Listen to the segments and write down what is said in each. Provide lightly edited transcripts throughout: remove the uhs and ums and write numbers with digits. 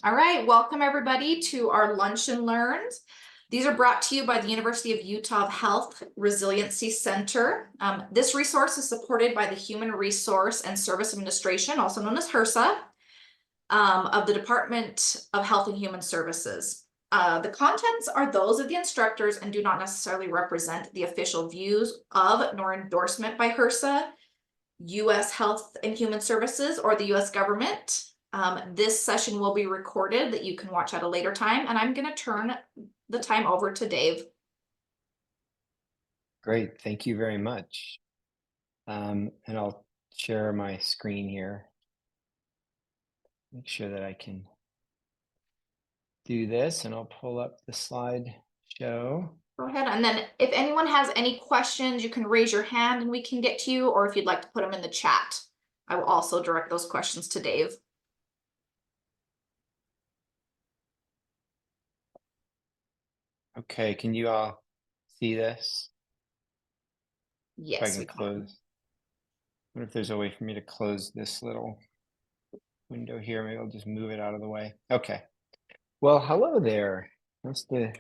All right, welcome everybody to our Lunch and Learns. These are brought to you by the University of Utah Health Resiliency Center. This resource is supported by the Human Resource and Service Administration, also known as HRSA, of the Department of Health and Human Services. The contents are those of the instructors and do not necessarily represent the official views of nor endorsement by HRSA, U.S. Health and Human Services, or the U.S. government. This session will be recorded that you can watch at a later time, and I'm going to turn the time over to Dave. Great, thank you very much. And I'll share my screen here. Make sure that I can do this, and I'll pull up the slideshow. Go ahead, and then if anyone has any questions, you can raise your hand and we can get to you, or if you'd like to put them in the chat, I will also direct those questions to Dave. Okay, can you all see this? Yes, if I can close. I wonder if there's a way for me to close this little window here. Maybe I'll just move it out of the way. Okay. Well, hello there. Nice to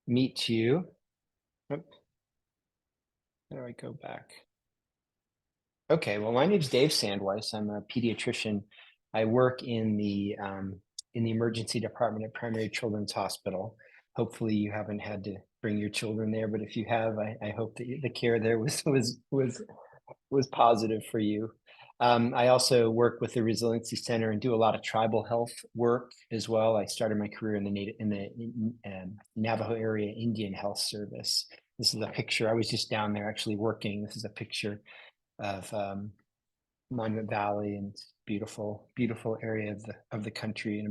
meet you. Oop. How do I go back? Okay, well, my name's Dave Sandweiss. I'm a pediatrician. I work in the emergency department at Primary Children's Hospital. Hopefully you haven't had to bring your children there, but if you have, I hope that the care there was positive for you. I also work with the Resiliency Center and do a lot of tribal health work as well. I started my career in the Navajo area Indian Health Service. This is a picture. I was just down there actually working. This is a picture of Monument Valley, and beautiful area of the country, and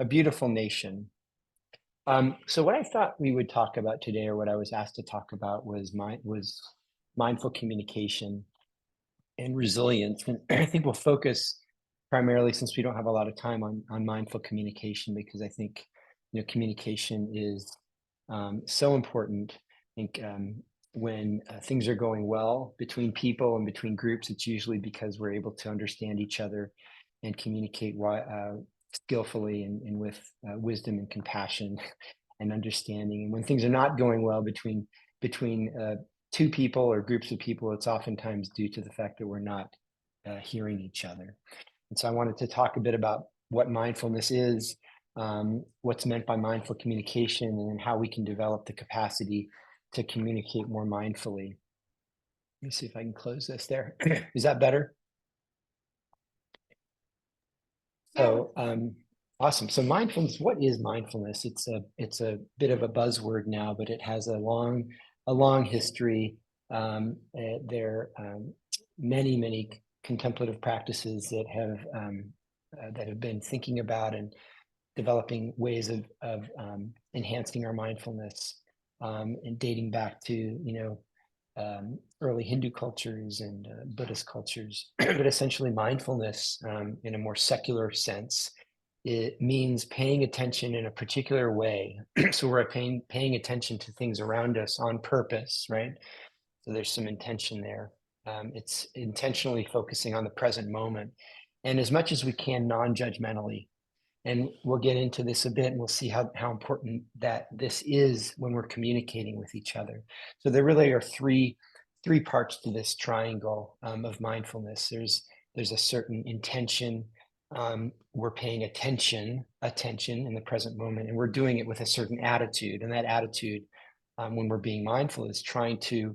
a beautiful nation. So what I thought we would talk about today, or what I was asked to talk about, was mindful communication and resilience. And I think we'll focus primarily, since we don't have a lot of time, on mindful communication, because I think communication is so important. I think when things are going well between people and between groups, it's usually because we're able to understand each other and communicate skillfully and with wisdom and compassion and understanding. And when things are not going well between two people or groups of people, it's oftentimes due to the fact that we're not hearing each other. And so I wanted to talk a bit about what mindfulness is, what's meant by mindful communication, and how we can develop the capacity to communicate more mindfully. Let me see if I can close this there. Is that better? So awesome. So mindfulness, what is mindfulness? It's a bit of a buzzword now, but it has a long history. There are many contemplative practices that have been thinking about and developing ways of enhancing our mindfulness, and dating back to early Hindu cultures and Buddhist cultures. But essentially mindfulness, in a more secular sense, it means paying attention in a particular way. So we're paying attention to things around us on purpose, right? So there's some intention there. It's intentionally focusing on the present moment, and as much as we can, non-judgmentally. And we'll get into this a bit, and we'll see how important that this is when we're communicating with each other. So there really are three parts to this triangle of mindfulness. There's a certain intention. We're paying attention in the present moment, and we're doing it with a certain attitude. And that attitude, when we're being mindful, is trying to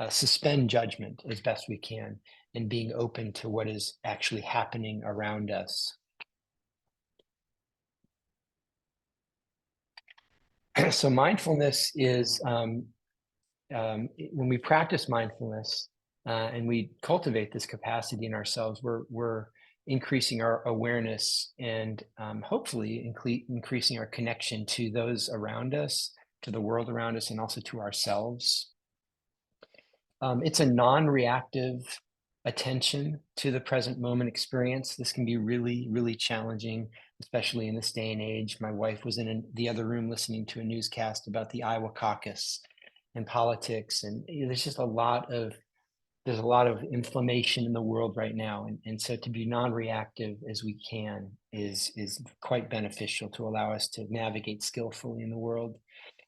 suspend judgment as best we can, and being open to what is actually happening around us. So mindfulness is, when we practice mindfulness and we cultivate this capacity in ourselves, we're increasing our awareness and hopefully increasing our connection to those around us, to the world around us, and also to ourselves. It's a non-reactive attention to the present moment experience. This can be really challenging, especially in this day and age. My wife was in the other room listening to a newscast about the Iowa caucus and politics, and there's just a lot of there's a lot of inflammation in the world right now. And so to be non-reactive as we can is quite beneficial to allow us to navigate skillfully in the world.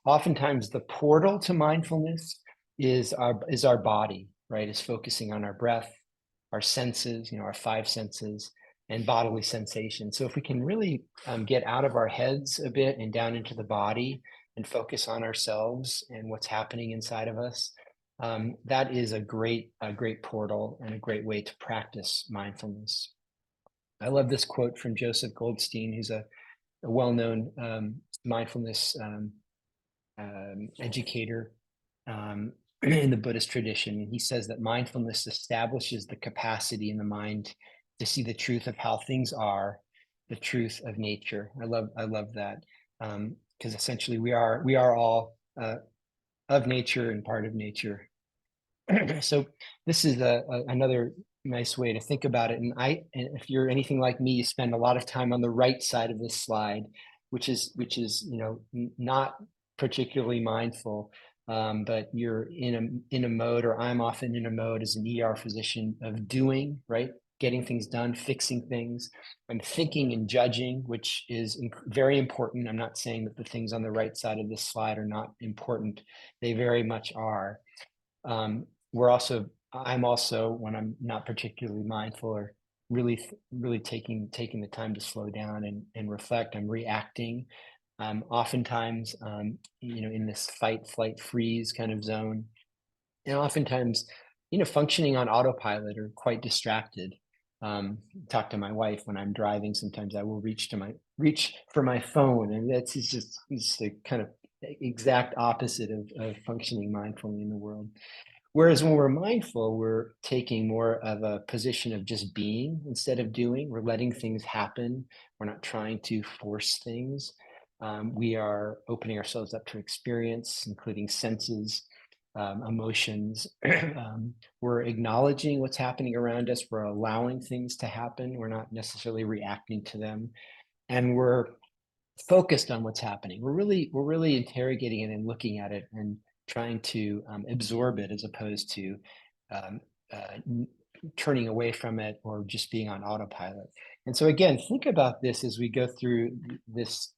Oftentimes the portal to mindfulness is our body, right? Is focusing on our breath, our senses, our five senses, and bodily sensation. So if we can really get out of our heads a bit and down into the body and focus on ourselves and what's happening inside of us, that is a great portal and a great way to practice mindfulness. I love this quote from Joseph Goldstein, who's a well-known mindfulness educator in the Buddhist tradition. He says that mindfulness establishes the capacity in the mind to see the truth of how things are, the truth of nature. I love that, because essentially we are all of nature and part of nature. So this is another nice way to think about it. And if you're anything like me, you spend a lot of time on the right side of this slide, which is not particularly mindful, but you're in a mode, or I'm often in a mode as an ER physician, of doing, right? Getting things done, fixing things. I'm thinking and judging, which is very important. I'm not saying that the things on the right side of this slide are not important. They very much are. I'm also, when I'm not particularly mindful or really taking the time to slow down and reflect, I'm reacting. Oftentimes, in this fight, flight, freeze kind of zone, and oftentimes, functioning on autopilot or quite distracted. Talk to my wife when I'm driving. Sometimes I will reach for my phone, and it's just the kind of exact opposite of functioning mindfully in the world. Whereas when we're mindful, we're taking more of a position of just being instead of doing. We're letting things happen. We're not trying to force things. We are opening ourselves up to experience, including senses, emotions. We're acknowledging what's happening around us. We're allowing things to happen. We're not necessarily reacting to them. And we're focused on what's happening. We're really interrogating it and looking at it and trying to absorb it, as opposed to turning away from it or just being on autopilot. And so again, think about this as we go through this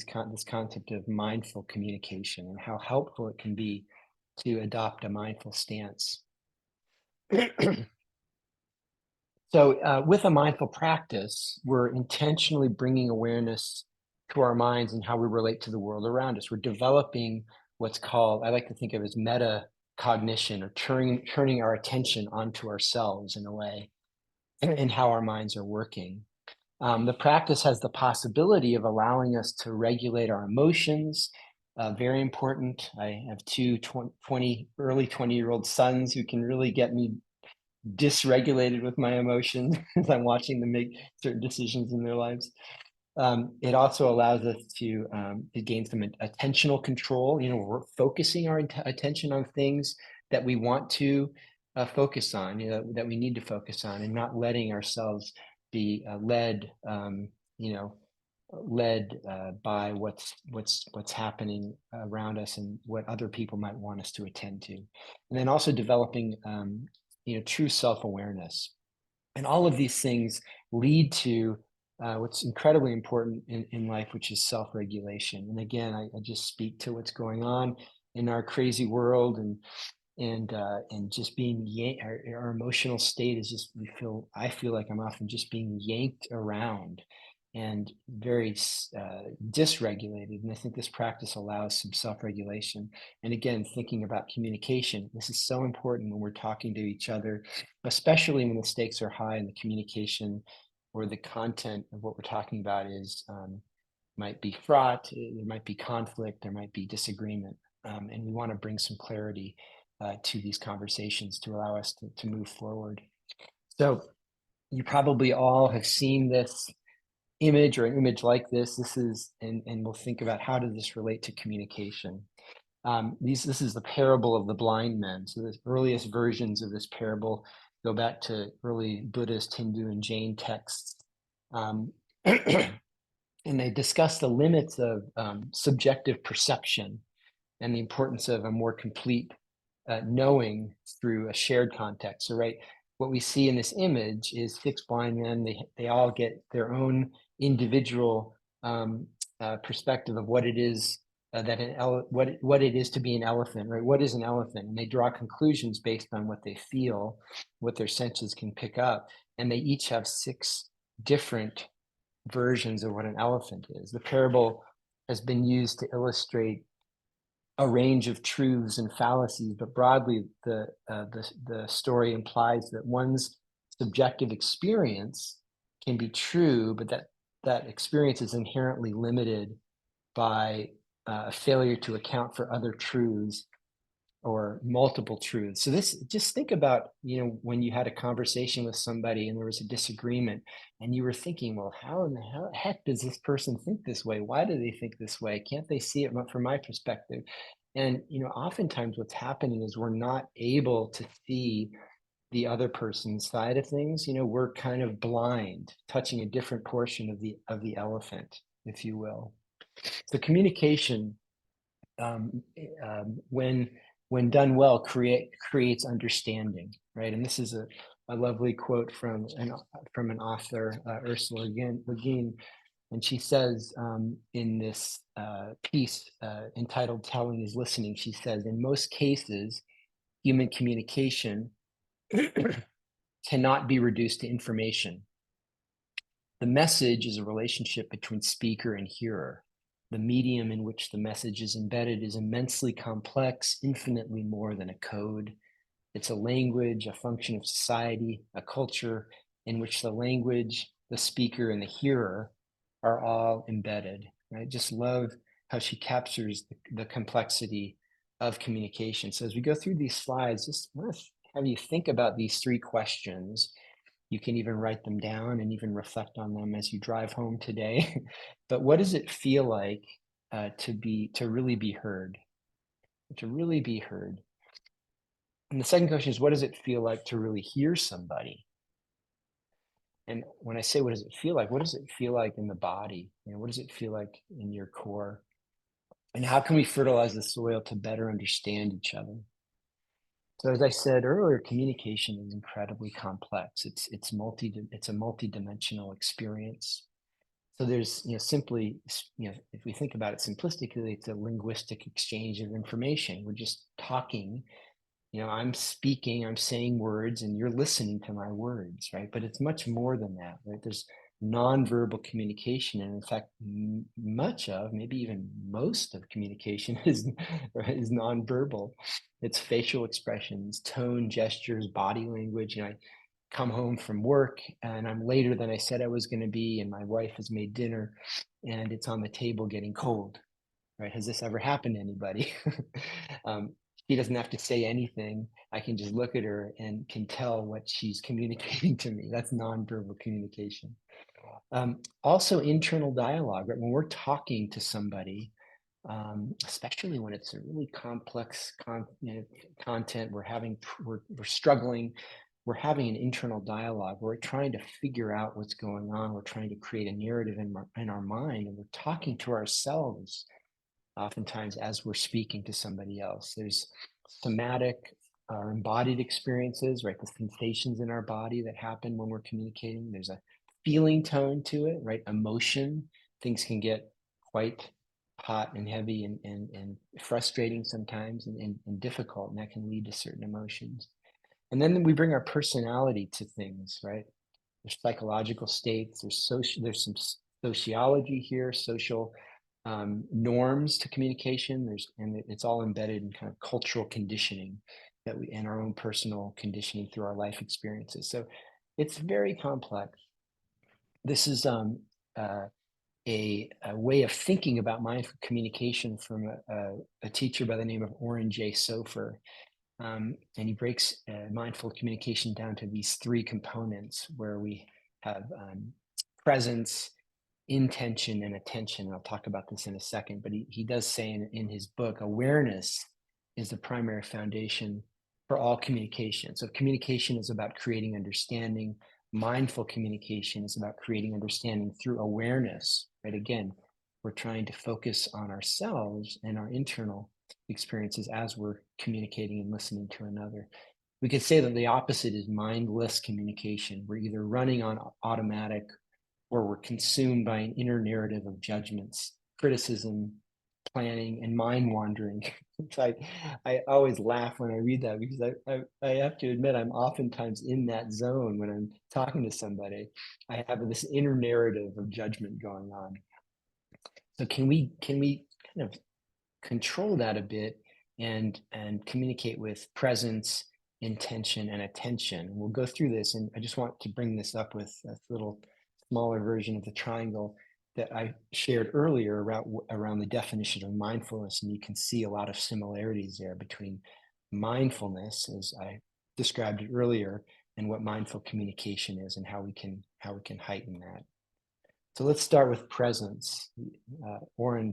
concept of mindful communication and how helpful it can be to adopt a mindful stance. So with a mindful practice, we're intentionally bringing awareness to our minds and how we relate to the world around us. We're developing what's called, I like to think of as metacognition, or turning our attention onto ourselves in a way, and how our minds are working. The practice has the possibility of allowing us to regulate our emotions. Very important. I have two early 20-year-old sons who can really get me dysregulated with my emotions as I'm watching them make certain decisions in their lives. It also allows us to gain some attentional control. We're focusing our attention on things that we want to focus on, that we need to focus on, and not letting ourselves be led by what's happening around us and what other people might want us to attend to. And then also developing true self-awareness. And all of these things lead to what's incredibly important in life, which is self-regulation. And again, I just speak to what's going on in our crazy world, and just being our emotional state is just, I feel like I'm often just being yanked around and very dysregulated. And I think this practice allows some self-regulation. And again, thinking about communication, this is so important when we're talking to each other, especially when the stakes are high and the communication or the content of what we're talking about might be fraught, there might be conflict, there might be disagreement. And we want to bring some clarity to these conversations to allow us to move forward. So you probably all have seen this image, or an image like this. This is, and we'll think about, how does this relate to communication? This is the parable of the blind men. So the earliest versions of this parable go back to early Buddhist, Hindu, and Jain texts. And they discuss the limits of subjective perception and the importance of a more complete knowing through a shared context. So, right, what we see in this image is 6 blind men. They all get their own individual perspective of what it is that what it is to be an elephant, right? What is an elephant? And they draw conclusions based on what they feel, what their senses can pick up, and they each have 6 different versions of what an elephant is. The parable has been used to illustrate a range of truths and fallacies, but broadly, the story implies that one's subjective experience can be true, but that experience is inherently limited by a failure to account for other truths or multiple truths. So this, just think about, when you had a conversation with somebody and there was a disagreement and you were thinking, well, how in the heck does this person think this way? Why do they think this way? Can't they see it from my perspective? And, oftentimes what's happening is we're not able to see the other person's side of things. We're kind of blind, touching a different portion of the elephant, if you will. So communication, when done well, creates understanding, right? And this is a lovely quote from an author, Ursula Le Guin, and she says in this piece entitled "Telling is Listening," she says, "In most cases, human communication cannot be reduced to information. The message is a relationship between speaker and hearer. The medium in which the message is embedded is immensely complex, infinitely more than a code. It's a language, a function of society, a culture in which the language, the speaker, and the hearer are all embedded." I just love how she captures the complexity of communication. So as we go through these slides, just want to have you think about these 3 questions. You can even write them down and even reflect on them as you drive home today. But what does it feel like to really be heard? To really be heard. And the second question is, what does it feel like to really hear somebody? And when I say what does it feel like, what does it feel like in the body? What does it feel like in your core? And how can we fertilize the soil to better understand each other? So as I said earlier, communication is incredibly complex. It's a multi-dimensional experience. So there's, simply, if we think about it simplistically, it's a linguistic exchange of information. We're just talking. I'm speaking, I'm saying words, and you're listening to my words, right? But it's much more than that, right? There's nonverbal communication, and in fact, much of, maybe even most of communication is nonverbal. It's facial expressions, tone, gestures, body language. I come home from work and I'm later than I said I was going to be, and my wife has made dinner and it's on the table getting cold, right? Has this ever happened to anybody? She doesn't have to say anything. I can just look at her and can tell what she's communicating to me. That's nonverbal communication. Also internal dialogue, right? When we're talking to somebody, especially when it's a really complex content, we're struggling, we're having an internal dialogue. We're trying to figure out what's going on. We're trying to create a narrative in our mind, and we're talking to ourselves oftentimes as we're speaking to somebody else. There's somatic or embodied experiences, right? The sensations in our body that happen when we're communicating. There's a feeling tone to it, right? Emotion. Things can get quite hot and heavy and frustrating sometimes and difficult, and that can lead to certain emotions. And then we bring our personality to things, right? There's psychological states, there's some sociology here, social norms to communication. And it's all embedded in kind of cultural conditioning and our own personal conditioning through our life experiences. So it's very complex. This is a way of thinking about mindful communication from a teacher by the name of Oren J. Sofer. And he breaks mindful communication down to these 3 components where we have presence, intention, and attention. I'll talk about this in a second, but he does say in his book, awareness is the primary foundation for all communication. So communication is about creating understanding. Mindful communication is about creating understanding through awareness, right? Again, we're trying to focus on ourselves and our internal experiences as we're communicating and listening to another. We could say that the opposite is mindless communication. We're either running on automatic or we're consumed by an inner narrative of judgments, criticism, planning, and mind wandering. I always laugh when I read that because I have to admit I'm oftentimes in that zone when I'm talking to somebody. I have this inner narrative of judgment going on. So can we kind of control that a bit and communicate with presence, intention, and attention? We'll go through this, and I just want to bring this up with a little smaller version of the triangle that I shared earlier around the definition of mindfulness, and you can see a lot of similarities there between mindfulness, as I described it earlier, and what mindful communication is, and how we can heighten that. So let's start with presence. Oren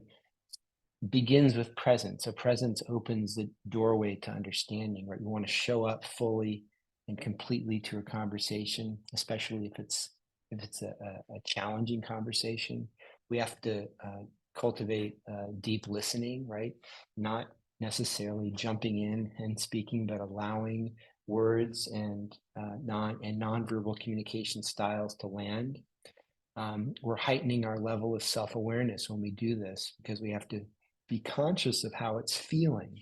begins with presence. So presence opens the doorway to understanding, right? We want to show up fully and completely to a conversation, especially if it's a challenging conversation. We have to cultivate deep listening, right? Not necessarily jumping in and speaking, but allowing words and nonverbal communication styles to land. We're heightening our level of self-awareness when we do this because we have to be conscious of how it's feeling.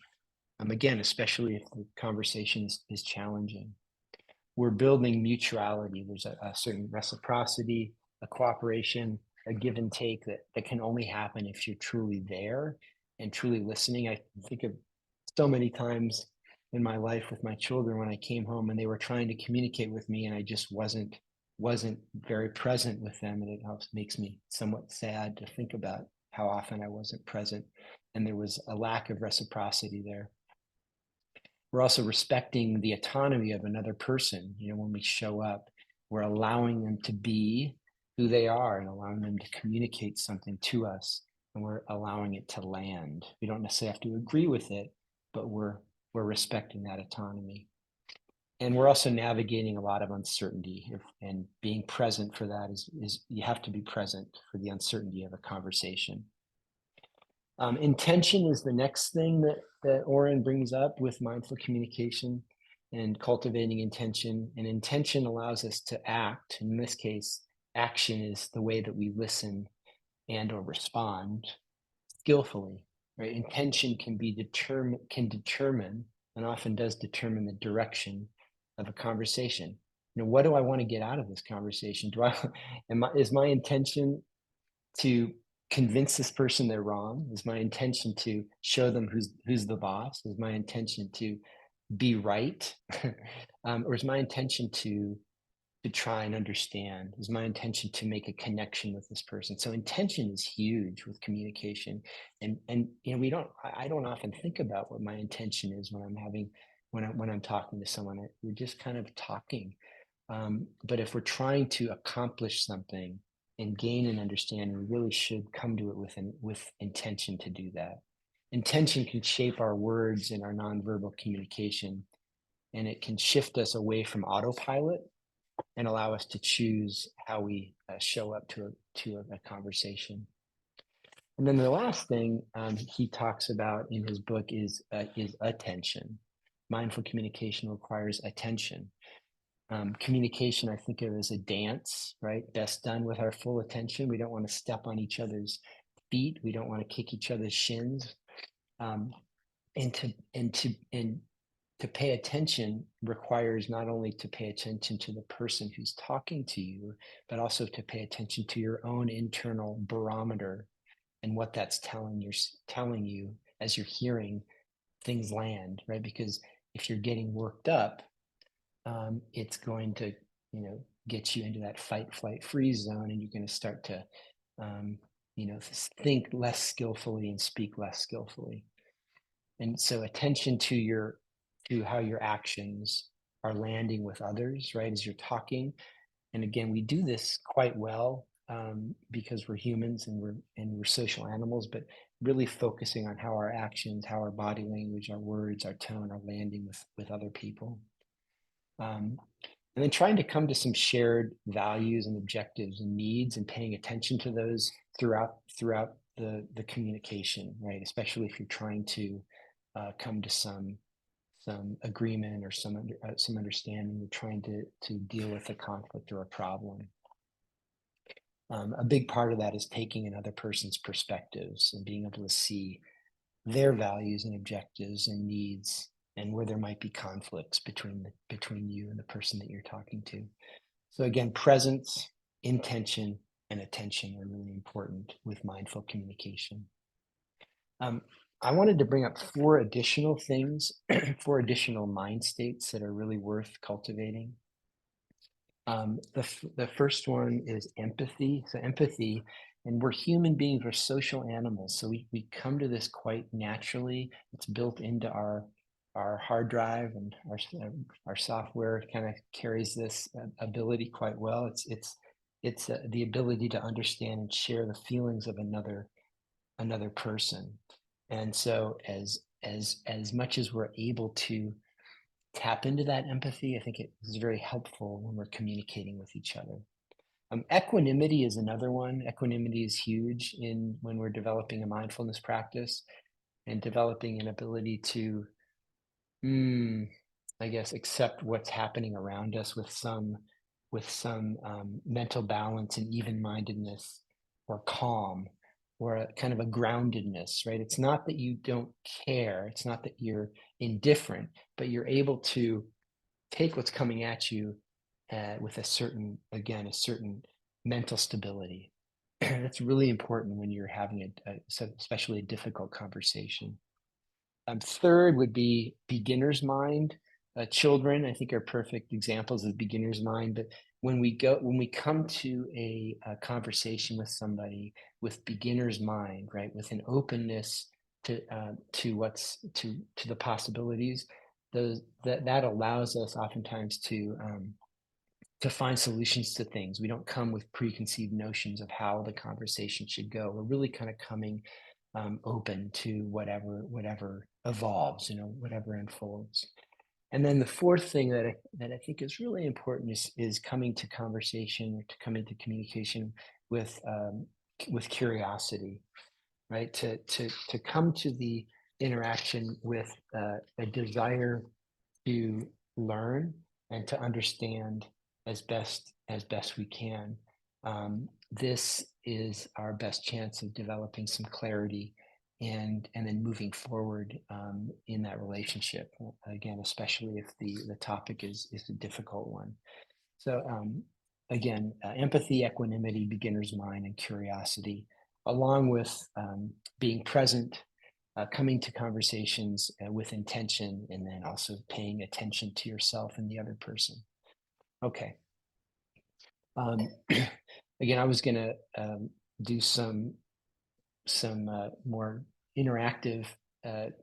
Again, especially if the conversation is challenging. We're building mutuality. There's a certain reciprocity, a cooperation, a give and take that can only happen if you're truly there and truly listening. I think of so many times in my life with my children when I came home and they were trying to communicate with me and I just wasn't very present with them, and it makes me somewhat sad to think about how often I wasn't present, and there was a lack of reciprocity there. We're also respecting the autonomy of another person. When we show up, we're allowing them to be who they are and allowing them to communicate something to us, and we're allowing it to land. We don't necessarily have to agree with it, but we're respecting that autonomy. And we're also navigating a lot of uncertainty, and being present for that is you have to be present for the uncertainty of a conversation. Intention is the next thing that Oren brings up with mindful communication and cultivating intention. And intention allows us to act. In this case, action is the way that we listen and or respond skillfully. Right? Intention can determine and often does determine the direction of a conversation. What do I want to get out of this conversation? Is my intention to convince this person they're wrong? Is my intention to show them who's the boss? Is my intention to be right? Or is my intention to try and understand? Is my intention to make a connection with this person? So intention is huge with communication. And I don't often think about what my intention is when I'm talking to someone. We're just kind of talking. But if we're trying to accomplish something and gain an understanding, we really should come to it with intention to do that. Intention can shape our words and our nonverbal communication, and it can shift us away from autopilot and allow us to choose how we show up to a conversation. And then the last thing he talks about in his book is attention. Mindful communication requires attention. Communication, I think of as a dance, right? Best done with our full attention. We don't want to step on each other's feet. We don't want to kick each other's shins. And to pay attention requires not only to pay attention to the person who's talking to you, but also to pay attention to your own internal barometer and what that's telling you as you're hearing things land, right? Because if you're getting worked up, it's going to, get you into that fight, flight, freeze zone, and you're going to start to, think less skillfully and speak less skillfully. And so attention to how your actions are landing with others, right? As you're talking. And again, we do this quite well because we're humans and we're social animals, but really focusing on how our actions, how our body language, our words, our tone are landing with other people. And then trying to come to some shared values and objectives and needs and paying attention to those throughout the communication, right? Especially if you're trying to come to some agreement or some understanding. We're trying to deal with a conflict or a problem. A big part of that is taking another person's perspectives and being able to see their values and objectives and needs, and where there might be conflicts between you and the person that you're talking to. So again, presence, intention, and attention are really important with mindful communication. I wanted to bring up 4 additional things, 4 additional mind states that are really worth cultivating. The first one is empathy. So empathy, and we're human beings, we're social animals. So we come to this quite naturally. It's built into our hard drive, and our software kind of carries this ability quite well. It's the ability to understand and share the feelings of another person. And so as much as we're able to tap into that empathy, I think it is very helpful when we're communicating with each other. Equanimity is another one. Equanimity is huge when we're developing a mindfulness practice and developing an ability to, I guess, accept what's happening around us with some mental balance and even-mindedness, or calm, or a kind of a groundedness, right? It's not that you don't care. It's not that you're indifferent, but you're able to take what's coming at you with a certain mental stability. That's really important when you're having especially a difficult conversation. Third would be beginner's mind. Children, I think, are perfect examples of beginner's mind. But when we come to a conversation with somebody with beginner's mind, right, with an openness to the possibilities, that allows us oftentimes to find solutions to things. We don't come with preconceived notions of how the conversation should go. We're really kind of coming open to whatever evolves, whatever unfolds. And then the fourth thing that I think is really important is coming to conversation, or to coming to communication with curiosity, right? To come to the interaction with a desire to learn and to understand as best we can. This is our best chance of developing some clarity and then moving forward in that relationship. Again, especially if the topic is a difficult one. So again, empathy, equanimity, beginner's mind, and curiosity, along with being present, coming to conversations with intention, and then also paying attention to yourself and the other person. Okay. Again, I was going to do some more interactive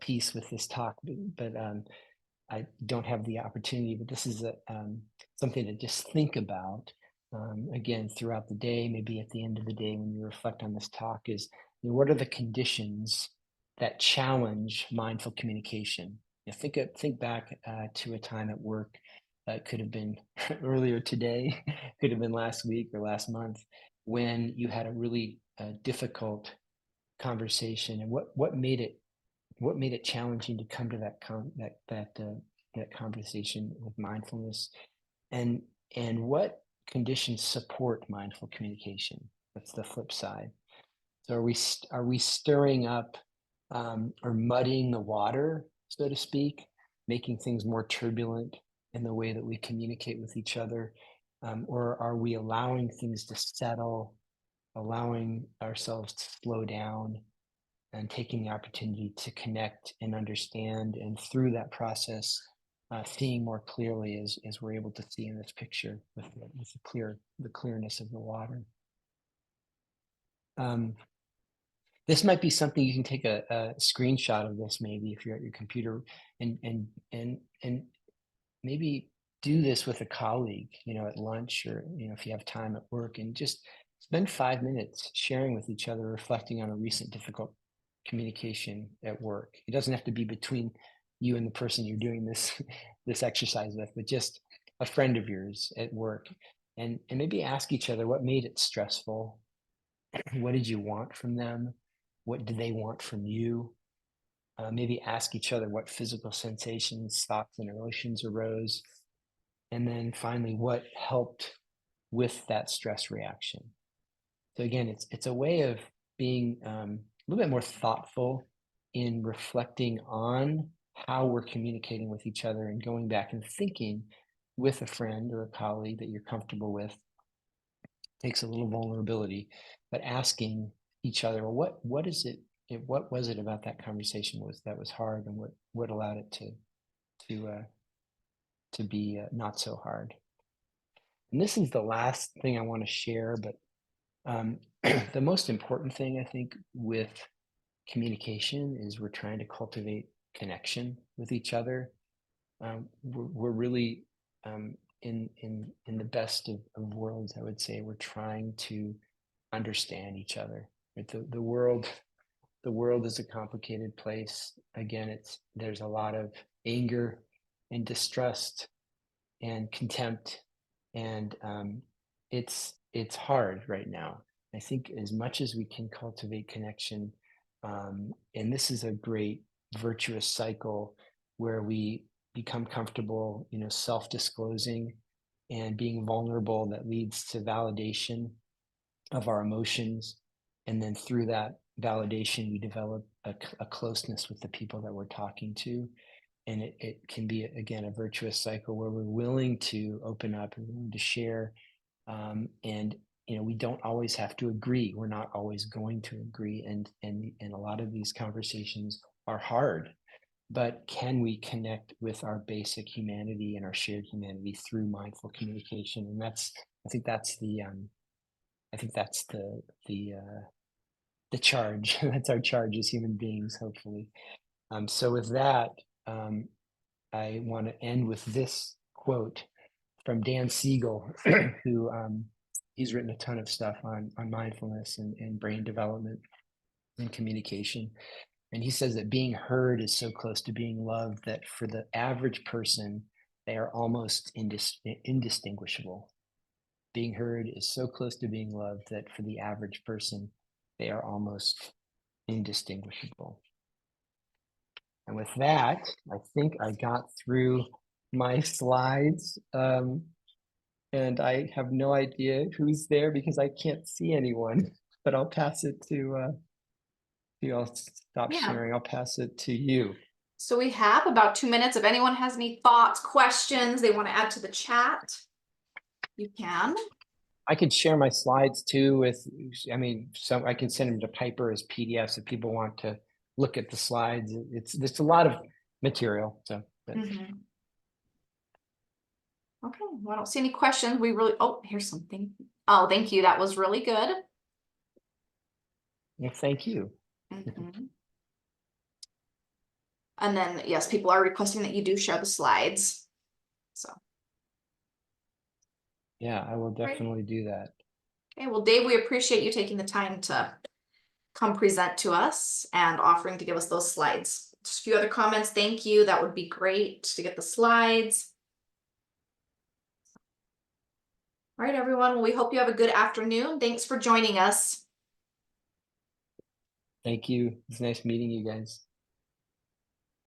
piece with this talk, but I don't have the opportunity. But this is something to just think about again throughout the day. Maybe at the end of the day, when you reflect on this talk, is what are the conditions that challenge mindful communication? Think back to a time at work. It could have been earlier today, could have been last week or last month, when you had a really difficult conversation, and what made it challenging to come to that conversation with mindfulness, and what conditions support mindful communication? That's the flip side. So are we stirring up or muddying the water, so to speak, making things more turbulent in the way that we communicate with each other, or are we allowing things to settle, allowing ourselves to slow down, and taking the opportunity to connect and understand, and through that process, seeing more clearly as we're able to see in this picture with the clearness of the water. This might be something you can take a screenshot of this, maybe if you're at your computer, and maybe do this with a colleague, at lunch, or if you have time at work, and just spend 5 minutes sharing with each other, reflecting on a recent difficult communication at work. It doesn't have to be between you and the person you're doing this exercise with, but just a friend of yours at work, and maybe ask each other, what made it stressful? What did you want from them? What do they want from you? maybe ask each other what physical sensations, thoughts, and emotions arose. And then finally, what helped with that stress reaction. So again, it's a way of being a little bit more thoughtful in reflecting on how we're communicating with each other and going back and thinking with a friend or a colleague that you're comfortable with. Takes a little vulnerability, but asking each other, well, what is it? What was it about that conversation that was hard, and what allowed it to be not so hard? And this is the last thing I want to share, but the most important thing I think with communication is we're trying to cultivate connection with each other. We're really in the best of worlds, I would say. We're trying to understand each other. Right? The world is a complicated place. Again, there's a lot of anger and distrust and contempt, and it's hard right now. I think as much as we can cultivate connection, and this is a great virtuous cycle where we become comfortable, self-disclosing and being vulnerable, that leads to validation of our emotions. And then through that validation, we develop a closeness with the people that we're talking to. And it can be, again, a virtuous cycle where we're willing to open up and willing to share. And we don't always have to agree. We're not always going to agree. And a lot of these conversations are hard. But can we connect with our basic humanity and our shared humanity through mindful communication? And I think that's the charge. That's our charge as human beings, hopefully. So with that, I want to end with this quote from Dan Siegel, who he's written a ton of stuff on mindfulness and brain development and communication. And he says that being heard is so close to being loved that for the average person, they are almost indistinguishable. Being heard is so close to being loved that for the average person, they are almost indistinguishable. And with that, I think I got through my slides. And I have no idea who's there because I can't see anyone, but I'll pass it to I'll stop sharing. I'll pass it to you. So we have about 2 minutes. If anyone has any thoughts, questions they want to add to the chat, you can. I could share my slides too so I can send them to Piper as PDFs if people want to look at the slides. There's a lot of material. So. Okay, well, I don't see any questions. Here's something. Oh, thank you. That was really good. Well, thank you. And then, yes, people are requesting that you do share the slides. So. Yeah, I will definitely do that. Okay, well, Dave, we appreciate you taking the time to come present to us and offering to give us those slides. Just a few other comments. Thank you. That would be great to get the slides. All right, everyone. Well, we hope you have a good afternoon. Thanks for joining us. Thank you. It's nice meeting you guys.